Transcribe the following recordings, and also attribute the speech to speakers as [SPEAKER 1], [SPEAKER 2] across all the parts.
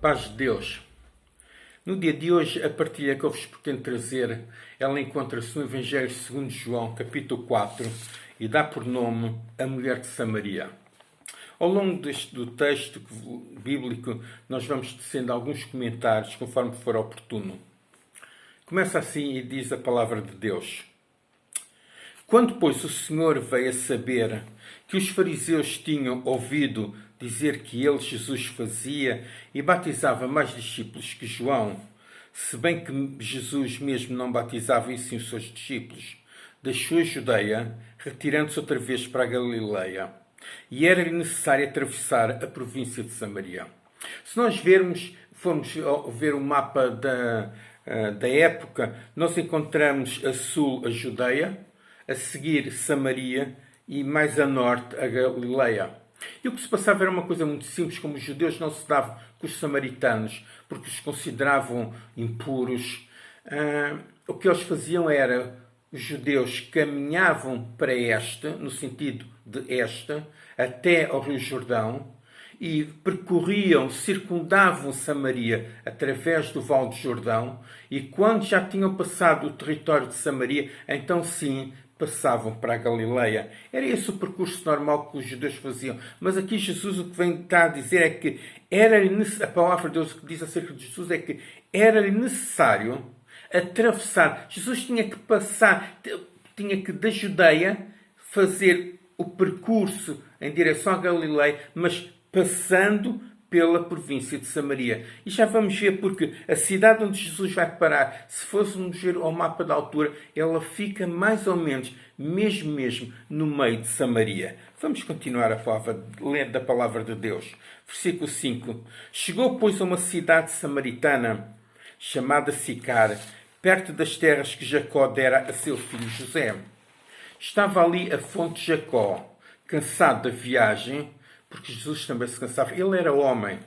[SPEAKER 1] Paz de Deus. No dia de hoje, a partilha que eu vos pretendo trazer, ela encontra-se no Evangelho segundo João, capítulo 4, e dá por nome A Mulher de Samaria. Ao longo do texto bíblico, nós vamos tecendo alguns comentários, conforme for oportuno. Começa assim e diz a palavra de Deus. Quando, pois, o Senhor veio a saber que os fariseus tinham ouvido dizer que ele, Jesus, fazia e batizava mais discípulos que João, se bem que Jesus mesmo não batizava e sim os seus discípulos, deixou a Judeia, retirando-se outra vez para a Galileia, e era-lhe necessário atravessar a província de Samaria. Se nós formos ver o mapa da época, nós encontramos a sul a Judeia, a seguir Samaria e mais a norte a Galileia. E o que se passava era uma coisa muito simples, como os judeus não se davam com os samaritanos, porque os consideravam impuros. O que eles faziam era, os judeus caminhavam para este, no sentido de este, até ao Rio Jordão, e percorriam, circundavam Samaria através do Vale do Jordão, e quando já tinham passado o território de Samaria, então sim, passavam para a Galileia. Era esse o percurso normal que os judeus faziam. Mas aqui Jesus o que vem cá a dizer é que a palavra de Deus que diz acerca de Jesus é que era-lhe necessário atravessar. Jesus tinha que passar, tinha que da Judeia fazer o percurso em direção à Galileia, mas passando pela província de Samaria. E já vamos ver porque a cidade onde Jesus vai parar, se fôssemos ver ao mapa da altura, ela fica mais ou menos, mesmo no meio de Samaria. Vamos continuar a ler da palavra de Deus. Versículo 5. Chegou, pois, a uma cidade samaritana, chamada Sicar, perto das terras que Jacó dera a seu filho José. Estava ali a fonte de Jacó, cansado da viagem, porque Jesus também se cansava. Ele era homem.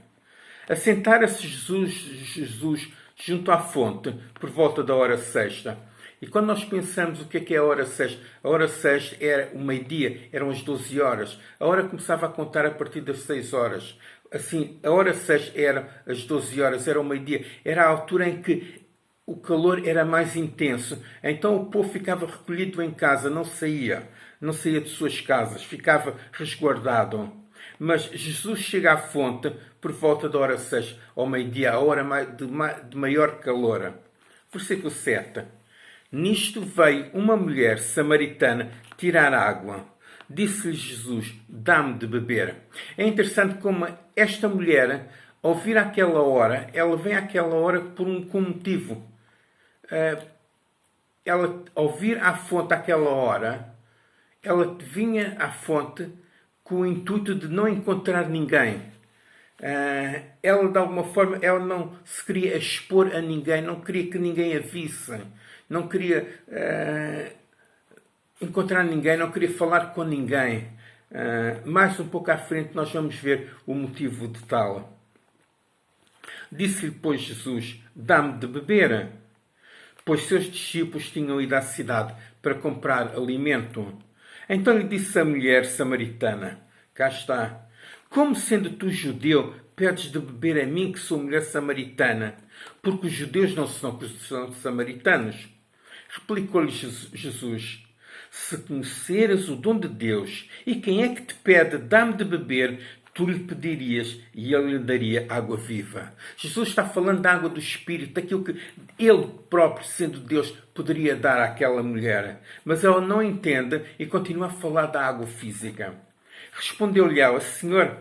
[SPEAKER 1] Assentara-se Jesus junto à fonte, por volta da hora sexta. E quando nós pensamos o que é a hora sexta, a hora sexta era o meio-dia, eram as 12 horas. A hora começava a contar a partir das 6 horas. Assim, a hora sexta era as 12 horas, era o meio-dia. Era a altura em que o calor era mais intenso. Então o povo ficava recolhido em casa, não saía de suas casas, ficava resguardado. Mas Jesus chega à fonte por volta da hora 6, ao meio-dia, a hora de maior calor. Versículo 7. Nisto veio uma mulher samaritana tirar água. Disse-lhe Jesus, dá-me de beber. É interessante como esta mulher, ao vir àquela hora, ela vem àquela hora com um motivo. Ela, ao vir à fonte àquela hora, ela vinha à fonte com o intuito de não encontrar ninguém. Ela, de alguma forma, ela não se queria expor a ninguém, não queria que ninguém a visse, não queria encontrar ninguém, não queria falar com ninguém. Mais um pouco à frente nós vamos ver o motivo de tal. Disse-lhe, pois, Jesus, dá-me de beber, pois seus discípulos tinham ido à cidade para comprar alimento. Então lhe disse a mulher samaritana, cá está, como sendo tu judeu, pedes de beber a mim que sou mulher samaritana, porque os judeus não são samaritanos. Replicou-lhe Jesus, se conheceras o dom de Deus, e quem é que te pede, dá-me de beber, tu lhe pedirias e ele lhe daria água viva. Jesus está falando da água do Espírito, daquilo que ele próprio, sendo Deus, poderia dar àquela mulher. Mas ela não entende e continua a falar da água física. Respondeu-lhe ela, Senhor,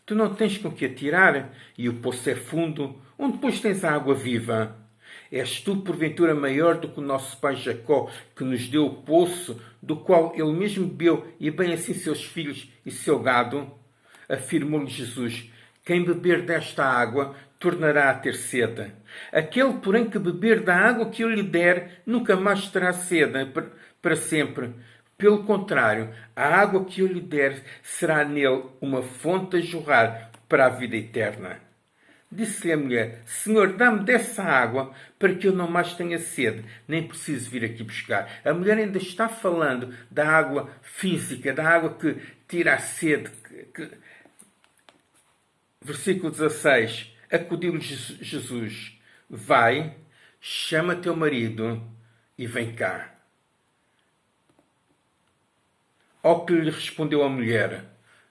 [SPEAKER 1] tu não tens com que atirar, e o poço é fundo, onde depois tens a água viva? És tu, porventura, maior do que o nosso pai Jacó, que nos deu o poço, do qual ele mesmo bebeu, e bem assim seus filhos e seu gado? Afirmou-lhe Jesus, quem beber desta água tornará a ter sede. Aquele, porém, que beber da água que eu lhe der, nunca mais terá sede para sempre. Pelo contrário, a água que eu lhe der será nele uma fonte a jorrar para a vida eterna. Disse-lhe a mulher, Senhor, dá-me dessa água para que eu não mais tenha sede, nem preciso vir aqui buscar. A mulher ainda está falando da água física, da água que tira a sede. Versículo 16. Acudiu-lhe Jesus: vai, chama teu marido e vem cá. Ao que lhe respondeu a mulher: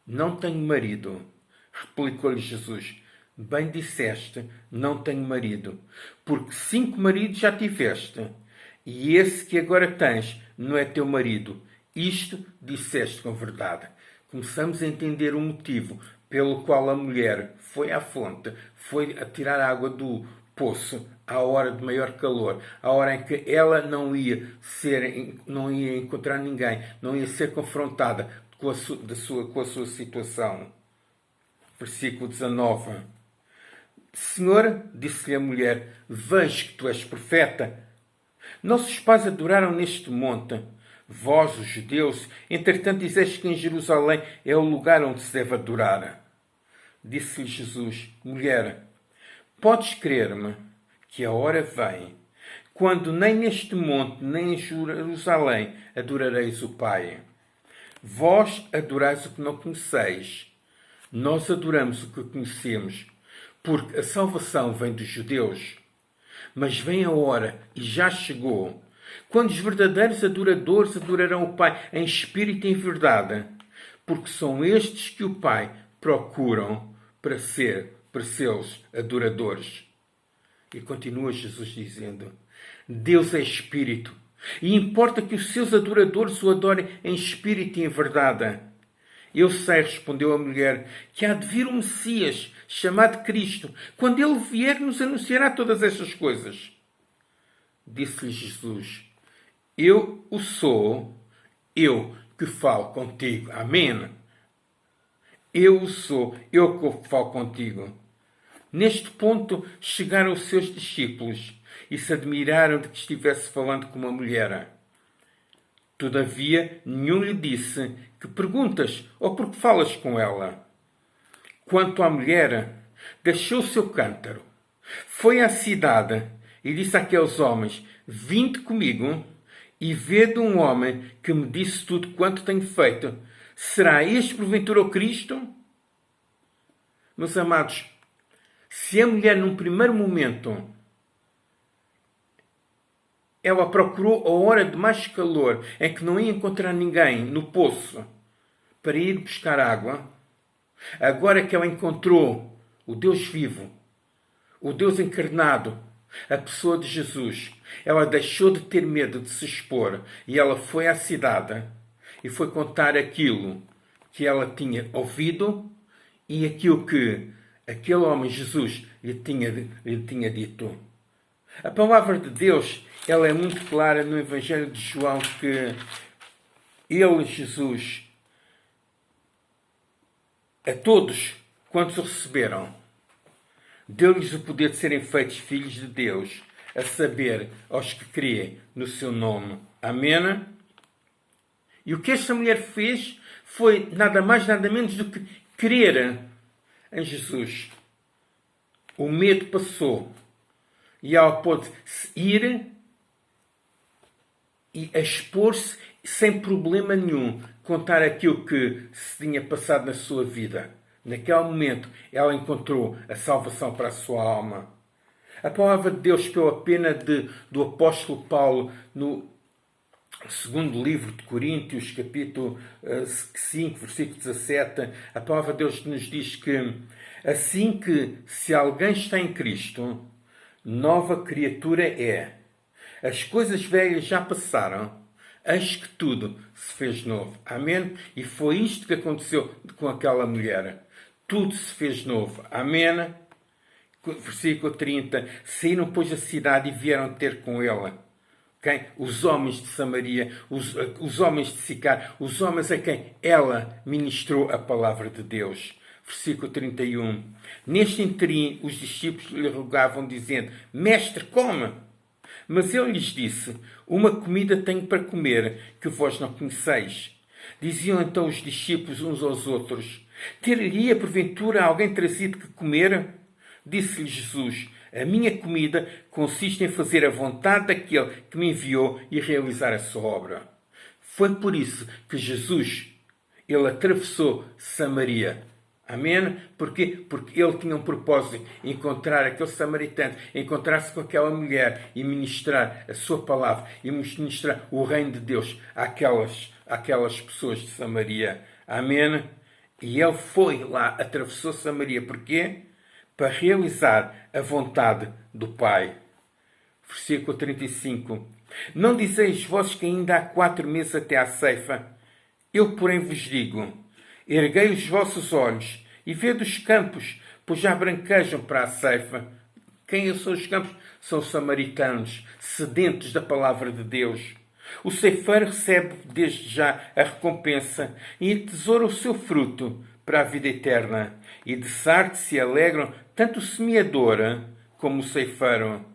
[SPEAKER 1] não tenho marido. Replicou-lhe Jesus: bem disseste, não tenho marido, porque 5 maridos já tiveste, e esse que agora tens não é teu marido. Isto disseste com verdade. Começamos a entender o motivo pelo qual a mulher foi à fonte, foi a tirar água do poço à hora de maior calor, à hora em que ela não ia encontrar ninguém, não ia ser confrontada com a sua situação. Versículo 19. Senhor, disse-lhe a mulher, vejo que tu és profeta. Nossos pais adoraram neste monte. Vós, os judeus, entretanto dizeis que em Jerusalém é o lugar onde se deve adorar. Disse-lhe Jesus: mulher, podes crer-me que a hora vem, quando nem neste monte, nem em Jerusalém adorareis o Pai. Vós adorais o que não conheceis. Nós adoramos o que conhecemos, porque a salvação vem dos judeus. Mas vem a hora, e já chegou, quando os verdadeiros adoradores adorarão o Pai em espírito e em verdade, porque são estes que o Pai procuram para seus adoradores. E continua Jesus dizendo: Deus é espírito, e importa que os seus adoradores o adorem em espírito e em verdade. Eu sei, respondeu a mulher, que há de vir um Messias, chamado Cristo. Quando ele vier, nos anunciará todas estas coisas. Disse-lhe Jesus: eu o sou, eu que falo contigo. Amém. Eu o sou, eu que falo contigo. Neste ponto chegaram os seus discípulos e se admiraram de que estivesse falando com uma mulher. Todavia, nenhum lhe disse: que perguntas ou por que falas com ela? Quanto à mulher, deixou o seu cântaro, foi à cidade e disse àqueles homens: vinde comigo e vede um homem que me disse tudo quanto tenho feito. Será este porventura o Cristo? Meus amados, se a mulher num primeiro momento ela procurou a hora de mais calor, em que não ia encontrar ninguém no poço para ir buscar água, agora que ela encontrou o Deus vivo, o Deus encarnado, a pessoa de Jesus, ela deixou de ter medo de se expor e ela foi à cidade e foi contar aquilo que ela tinha ouvido e aquilo que aquele homem Jesus lhe tinha dito. A palavra de Deus, ela é muito clara no Evangelho de João que ele, Jesus, a todos quantos o receberam, deu-lhes o poder de serem feitos filhos de Deus, a saber, aos que creem no seu nome. Amém? E o que esta mulher fez foi nada mais, nada menos do que crer em Jesus. O medo passou. E ela pôde ir e expor-se sem problema nenhum, contar aquilo que se tinha passado na sua vida. Naquele momento, ela encontrou a salvação para a sua alma. A palavra de Deus, pela pena do apóstolo Paulo, no segundo livro de Coríntios, capítulo 5, versículo 17, a palavra de Deus nos diz que assim que se alguém está em Cristo, nova criatura é. As coisas velhas já passaram, eis que tudo se fez novo. Amém? E foi isto que aconteceu com aquela mulher. Tudo se fez novo. Amém? Versículo 30. Saíram, pois, da cidade e vieram ter com ela. Okay? Os homens de Samaria, os homens de Sicar, os homens a quem ela ministrou a palavra de Deus. Versículo 31. Neste interim, os discípulos lhe rogavam, dizendo: Mestre, come! Mas ele lhes disse: uma comida tenho para comer, que vós não conheceis. Diziam então os discípulos uns aos outros: ter-lhe-ia porventura alguém trazido que comer? Disse-lhe Jesus: a minha comida consiste em fazer a vontade daquele que me enviou e realizar a sua obra. Foi por isso que Jesus, ele atravessou Samaria. Amém? Porquê? Porque ele tinha um propósito, encontrar aquele samaritano, encontrar-se com aquela mulher e ministrar a sua palavra e ministrar o reino de Deus àquelas pessoas de Samaria. Amém? E ele foi lá, atravessou Samaria. Porquê? Para realizar a vontade do Pai. Versículo 35. Não dizeis vós que ainda há 4 meses até à ceifa? Eu, porém, vos digo, erguei os vossos olhos e vede os campos, pois já branquejam para a ceifa. Quem são os campos? São os samaritanos, sedentos da palavra de Deus. O ceifeiro recebe desde já a recompensa e tesoura o seu fruto para a vida eterna. E de sorte se alegram tanto o semeador como o ceifeiro.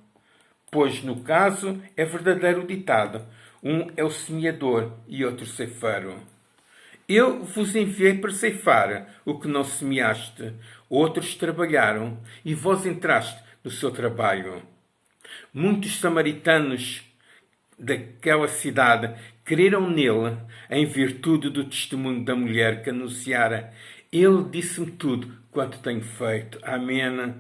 [SPEAKER 1] Pois, no caso, é verdadeiro o ditado. Um é o semeador e outro o ceifeiro. Eu vos enviei para ceifar o que não semeaste. Outros trabalharam e vós entraste no seu trabalho. Muitos samaritanos daquela cidade creram nele em virtude do testemunho da mulher que anunciara. Ele disse-me tudo quanto tenho feito. Amém.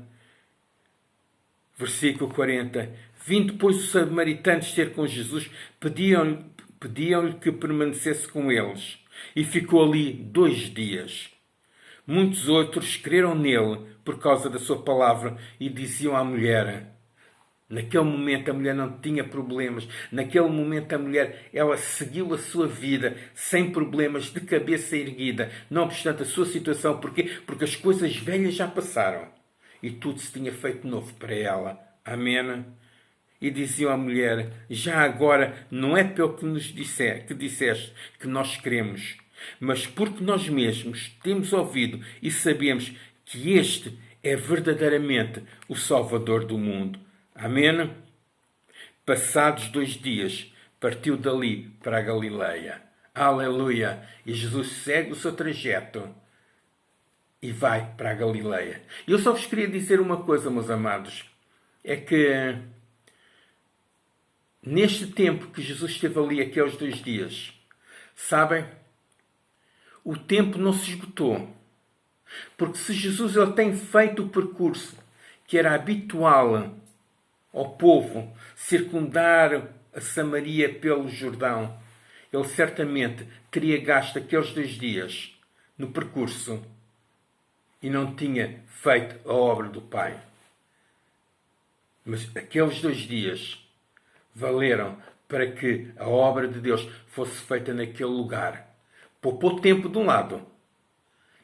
[SPEAKER 1] Versículo 40. Vindo, pois, os samaritanos ter com Jesus, pediam-lhe que permanecesse com eles. E ficou ali 2 dias. Muitos outros creram nele por causa da sua palavra e diziam à mulher... Naquele momento a mulher não tinha problemas. Naquele momento a mulher, ela seguiu a sua vida sem problemas, de cabeça erguida. Não obstante a sua situação. Porquê? Porque as coisas velhas já passaram. E tudo se tinha feito novo para ela. Amém? E diziam à mulher, já agora não é pelo que disseste que nós queremos, mas porque nós mesmos temos ouvido e sabemos que este é verdadeiramente o Salvador do mundo. Amém? Passados 2 dias, partiu dali para a Galileia. Aleluia! E Jesus segue o seu trajeto e vai para a Galileia. E eu só vos queria dizer uma coisa, meus amados. É que neste tempo que Jesus esteve ali, aqueles 2 dias, sabem? O tempo não se esgotou. Porque se Jesus ele tem feito o percurso que era habitual ao povo, circundar a Samaria pelo Jordão, ele certamente teria gasto aqueles 2 dias no percurso e não tinha feito a obra do Pai. Mas aqueles 2 dias valeram para que a obra de Deus fosse feita naquele lugar. Poupou tempo de um lado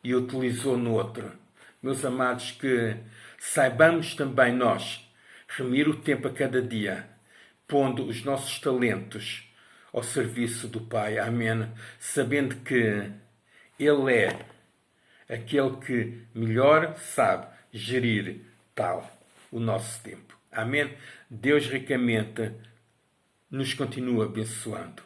[SPEAKER 1] e utilizou no outro. Meus amados, que saibamos também nós remir o tempo a cada dia, pondo os nossos talentos ao serviço do Pai. Amém. Sabendo que Ele é aquele que melhor sabe gerir o nosso tempo. Amém. Deus ricamente nos continua abençoando.